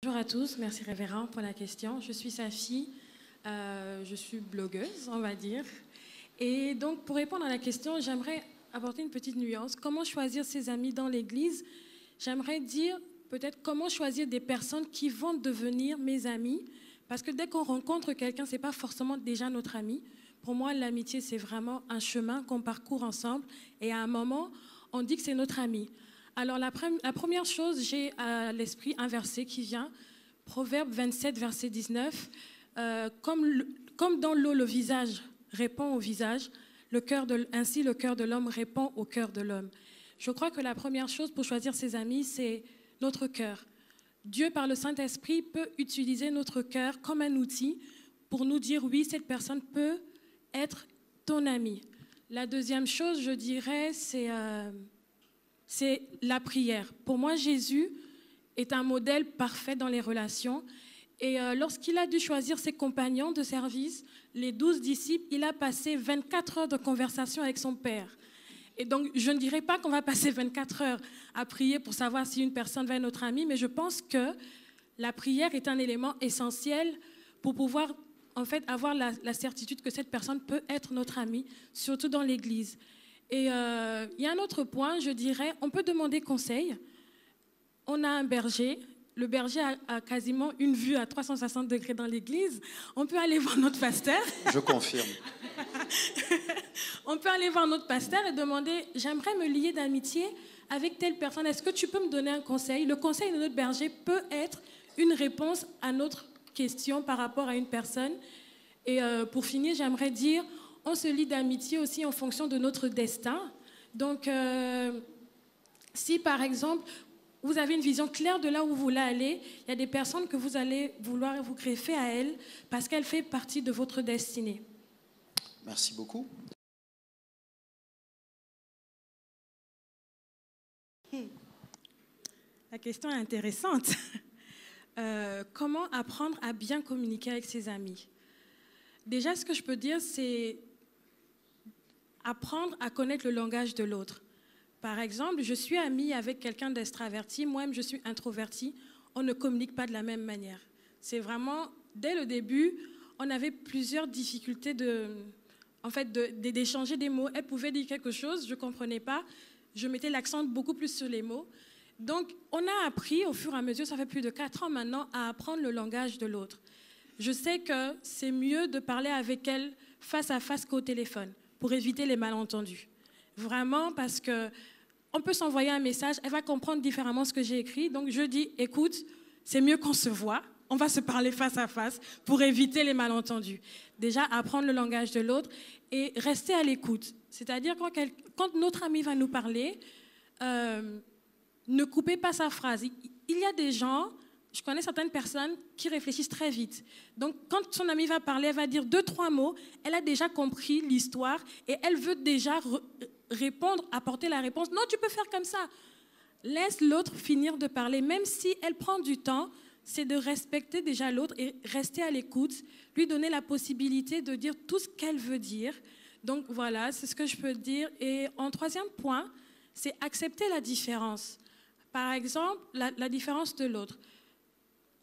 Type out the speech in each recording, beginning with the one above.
Bonjour à tous, merci Révérend pour la question. Je suis Safi, je suis blogueuse, on va dire. Et donc, pour répondre à la question, j'aimerais apporter une petite nuance. Comment choisir ses amis dans l'Église? J'aimerais dire peut-être comment choisir des personnes qui vont devenir mes amis. Parce que dès qu'on rencontre quelqu'un, ce n'est pas forcément déjà notre ami. Pour moi, l'amitié, c'est vraiment un chemin qu'on parcourt ensemble. Et à un moment, on dit que c'est notre ami. Alors, la première chose, j'ai à l'esprit un verset qui vient, Proverbe 27, verset 19. Comme dans l'eau, le visage répond au visage, ainsi le cœur de l'homme répond au cœur de l'homme. Je crois que la première chose pour choisir ses amis, c'est notre cœur. Dieu, par le Saint-Esprit, peut utiliser notre cœur comme un outil pour nous dire, oui, cette personne peut être ton ami. La deuxième chose, je dirais, c'est la prière. Pour moi, Jésus est un modèle parfait dans les relations. Et lorsqu'il a dû choisir ses compagnons de service, les 12 disciples, il a passé 24 heures de conversation avec son Père. Et donc, je ne dirais pas qu'on va passer 24 heures à prier pour savoir si une personne va être notre amie, mais je pense que la prière est un élément essentiel pour pouvoir en fait, avoir la certitude que cette personne peut être notre amie, surtout dans l'Église. Et il y a un autre point, je dirais, on peut demander conseil. On a un berger. Le berger a quasiment une vue à 360 degrés dans l'église. On peut aller voir notre pasteur. Je confirme. On peut aller voir notre pasteur et demander, j'aimerais me lier d'amitié avec telle personne. Est-ce que tu peux me donner un conseil? Le conseil de notre berger peut être une réponse à notre question par rapport à une personne. Et pour finir, j'aimerais dire, on se lie d'amitié aussi en fonction de notre destin. Donc, si par exemple, vous avez une vision claire de là où vous voulez aller, il y a des personnes que vous allez vouloir vous greffer à elles parce qu'elles font partie de votre destinée. Merci beaucoup. La question est intéressante. Comment apprendre à bien communiquer avec ses amis? Déjà, ce que je peux dire, c'est apprendre à connaître le langage de l'autre. Par exemple, je suis amie avec quelqu'un d'extraverti, moi-même je suis introvertie, on ne communique pas de la même manière. C'est vraiment, dès le début, on avait plusieurs difficultés d'échanger des mots. Elle pouvait dire quelque chose, je ne comprenais pas, je mettais l'accent beaucoup plus sur les mots. Donc, on a appris au fur et à mesure, ça fait plus de 4 ans maintenant, à apprendre le langage de l'autre. Je sais que c'est mieux de parler avec elle face à face qu'au téléphone, pour éviter les malentendus. Vraiment, parce qu'on peut s'envoyer un message, elle va comprendre différemment ce que j'ai écrit. Donc, je dis, écoute, c'est mieux qu'on se voit, on va se parler face à face pour éviter les malentendus. Déjà, apprendre le langage de l'autre et rester à l'écoute. C'est-à-dire, quand notre ami va nous parler, ne coupez pas sa phrase. Il y a des gens, je connais certaines personnes qui réfléchissent très vite. Donc, quand son ami va parler, elle va dire 2-3 mots, elle a déjà compris l'histoire et elle veut déjà répondre, apporter la réponse. Non, tu peux faire comme ça. Laisse l'autre finir de parler. Même si elle prend du temps, c'est de respecter déjà l'autre et rester à l'écoute, lui donner la possibilité de dire tout ce qu'elle veut dire. Donc, voilà, c'est ce que je peux dire. Et en troisième point, c'est accepter la différence. Par exemple, la différence de l'autre.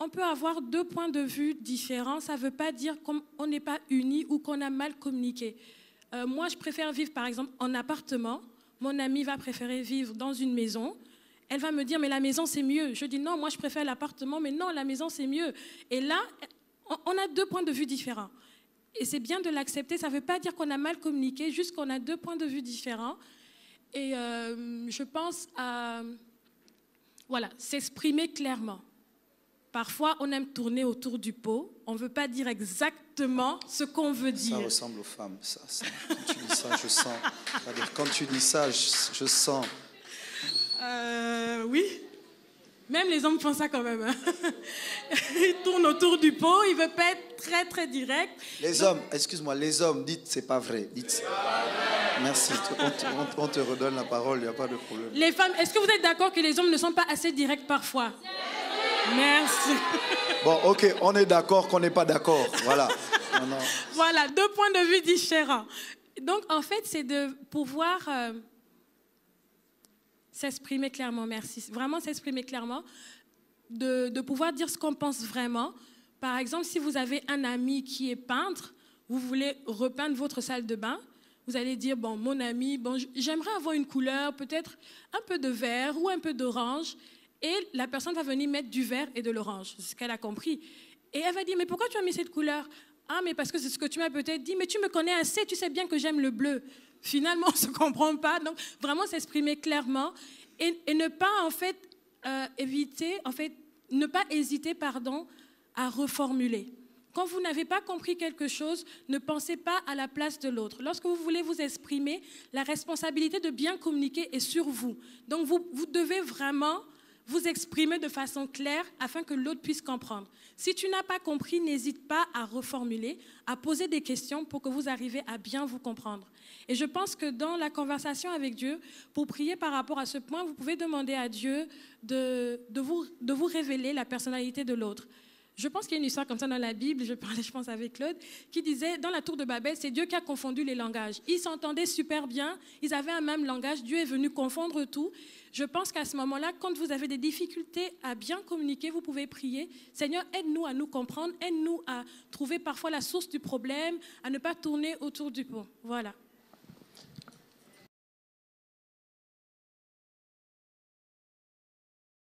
On peut avoir 2 points de vue différents. Ça ne veut pas dire qu'on n'est pas unis ou qu'on a mal communiqué. Moi, je préfère vivre, par exemple, en appartement. Mon amie va préférer vivre dans une maison. Elle va me dire, mais la maison, c'est mieux. Je dis, non, moi, je préfère l'appartement, mais non, la maison, c'est mieux. Et là, on a 2 points de vue différents. Et c'est bien de l'accepter. Ça ne veut pas dire qu'on a mal communiqué, juste qu'on a 2 points de vue différents. Et je pense à s'exprimer clairement. Parfois, on aime tourner autour du pot. On ne veut pas dire exactement ce qu'on veut dire. Ça ressemble aux femmes, ça. Quand tu dis ça, je sens. C'est-à-dire, quand tu dis ça, je sens. Oui. Même les hommes font ça quand même. Ils tournent autour du pot. Ils ne veulent pas être très, très direct. Les hommes, excuse-moi, les hommes, dites c'est pas vrai. Dites. Merci. On te redonne la parole, il n'y a pas de problème. Les femmes, est-ce que vous êtes d'accord que les hommes ne sont pas assez directs parfois? Merci. Bon, ok, on est d'accord qu'on n'est pas d'accord. Voilà. Non. Voilà, 2 points de vue différents. Donc, en fait, c'est de pouvoir s'exprimer clairement. Merci. Vraiment s'exprimer clairement. de pouvoir dire ce qu'on pense vraiment. Par exemple, si vous avez un ami qui est peintre, vous voulez repeindre votre salle de bain, vous allez dire, bon, mon ami, bon, j'aimerais avoir une couleur, peut-être un peu de vert ou un peu d'orange. Et la personne va venir mettre du vert et de l'orange, c'est ce qu'elle a compris. Et elle va dire, mais pourquoi tu as mis cette couleur? Ah, mais parce que c'est ce que tu m'as peut-être dit, mais tu me connais assez, tu sais bien que j'aime le bleu. Finalement, on ne se comprend pas. Donc, vraiment s'exprimer clairement et ne pas, en fait, ne pas hésiter, à reformuler. Quand vous n'avez pas compris quelque chose, ne pensez pas à la place de l'autre. Lorsque vous voulez vous exprimer, la responsabilité de bien communiquer est sur vous. Donc, vous devez vraiment vous exprimer de façon claire afin que l'autre puisse comprendre. Si tu n'as pas compris, n'hésite pas à reformuler, à poser des questions pour que vous arriviez à bien vous comprendre. Et je pense que dans la conversation avec Dieu, pour prier par rapport à ce point, vous pouvez demander à Dieu de vous révéler la personnalité de l'autre. Je pense qu'il y a une histoire comme ça dans la Bible, je parlais, je pense, avec Claude, qui disait, dans la tour de Babel, c'est Dieu qui a confondu les langages. Ils s'entendaient super bien, ils avaient un même langage, Dieu est venu confondre tout. Je pense qu'à ce moment-là, quand vous avez des difficultés à bien communiquer, vous pouvez prier, Seigneur, aide-nous à nous comprendre, aide-nous à trouver parfois la source du problème, à ne pas tourner autour du pot. Voilà.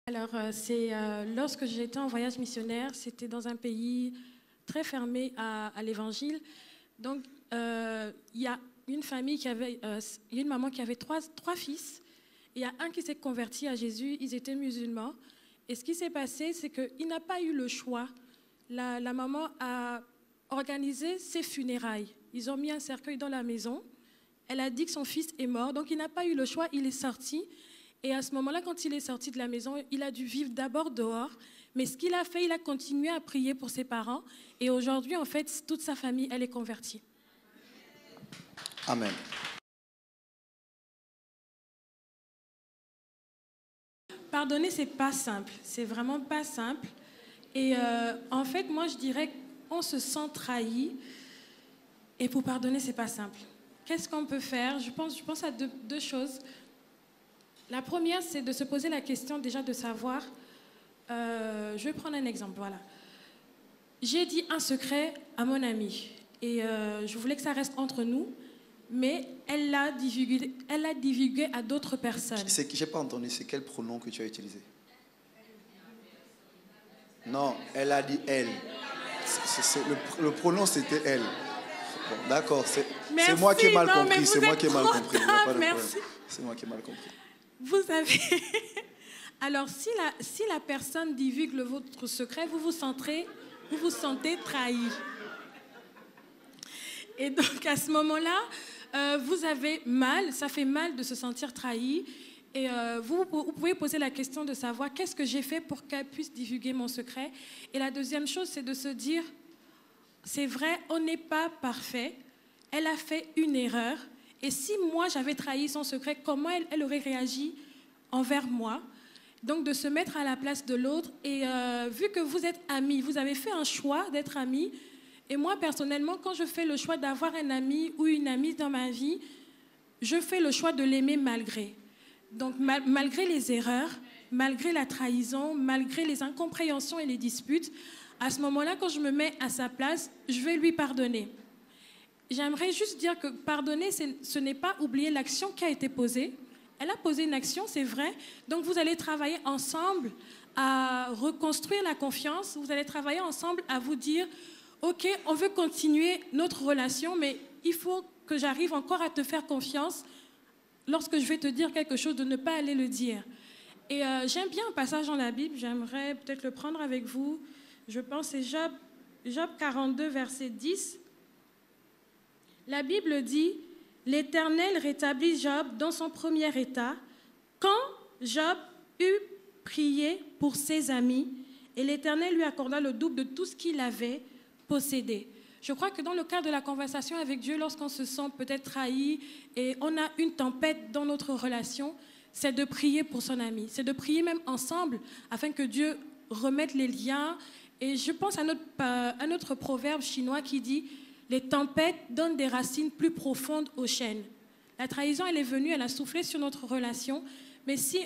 Alors, lorsque j'étais en voyage missionnaire, c'était dans un pays très fermé à l'évangile. Donc, il y a une famille il y a une maman qui avait trois fils. Il y a un qui s'est converti à Jésus, ils étaient musulmans. Et ce qui s'est passé, c'est qu'il n'a pas eu le choix. La maman a organisé ses funérailles. Ils ont mis un cercueil dans la maison. Elle a dit que son fils est mort, donc il n'a pas eu le choix, il est sorti. Et à ce moment-là, quand il est sorti de la maison, il a dû vivre d'abord dehors. Mais ce qu'il a fait, il a continué à prier pour ses parents. Et aujourd'hui, en fait, toute sa famille, elle est convertie. Amen. Pardonner, c'est pas simple. C'est vraiment pas simple. Et en fait, moi, je dirais qu'on se sent trahi. Et pour pardonner, c'est pas simple. Qu'est-ce qu'on peut faire? Je pense à deux choses. La première, c'est de se poser la question déjà de savoir, je vais prendre un exemple, voilà. J'ai dit un secret à mon amie et je voulais que ça reste entre nous, mais elle l'a divulgué à d'autres personnes. Je n'ai pas entendu, c'est quel pronom que tu as utilisé? Non, elle a dit elle. Le pronom, c'était elle. Bon, d'accord, c'est moi qui ai mal compris. C'est moi qui ai mal compris. Merci. C'est moi qui ai mal compris. Vous avez... Alors, si la personne divulgue votre secret, vous vous sentez trahi. Et donc, à ce moment-là, vous avez mal, ça fait mal de se sentir trahi. Et vous pouvez poser la question de savoir qu'est-ce que j'ai fait pour qu'elle puisse divulguer mon secret. Et la deuxième chose, c'est de se dire, c'est vrai, on n'est pas parfait. Elle a fait une erreur. Et si moi, j'avais trahi son secret, comment elle aurait réagi envers moi? Donc, de se mettre à la place de l'autre. Et vu que vous êtes amis, vous avez fait un choix d'être amis. Et moi, personnellement, quand je fais le choix d'avoir un ami ou une amie dans ma vie, je fais le choix de l'aimer malgré. Donc, malgré les erreurs, malgré la trahison, malgré les incompréhensions et les disputes, à ce moment-là, quand je me mets à sa place, je vais lui pardonner. J'aimerais juste dire que pardonner, ce n'est pas oublier l'action qui a été posée. Elle a posé une action, c'est vrai. Donc, vous allez travailler ensemble à reconstruire la confiance. Vous allez travailler ensemble à vous dire, OK, on veut continuer notre relation, mais il faut que j'arrive encore à te faire confiance lorsque je vais te dire quelque chose, de ne pas aller le dire. Et j'aime bien un passage dans la Bible, j'aimerais peut-être le prendre avec vous. Je pense que c'est Job 42, verset 10. La Bible dit, « L'Éternel rétablit Job dans son premier état, quand Job eut prié pour ses amis, et l'Éternel lui accorda le double de tout ce qu'il avait possédé. » Je crois que dans le cadre de la conversation avec Dieu, lorsqu'on se sent peut-être trahi et on a une tempête dans notre relation, c'est de prier pour son ami, c'est de prier même ensemble afin que Dieu remette les liens. Et je pense à notre proverbe chinois qui dit « Les tempêtes donnent des racines plus profondes aux chênes ». La trahison, elle est venue, elle a soufflé sur notre relation, mais si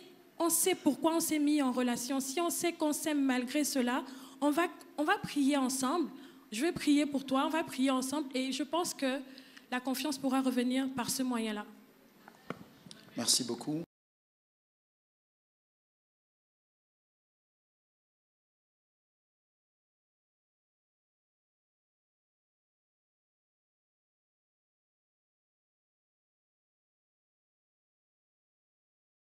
on sait pourquoi on s'est mis en relation, si on sait qu'on s'aime malgré cela, on va prier ensemble. Je vais prier pour toi, on va prier ensemble et je pense que la confiance pourra revenir par ce moyen-là. Merci beaucoup.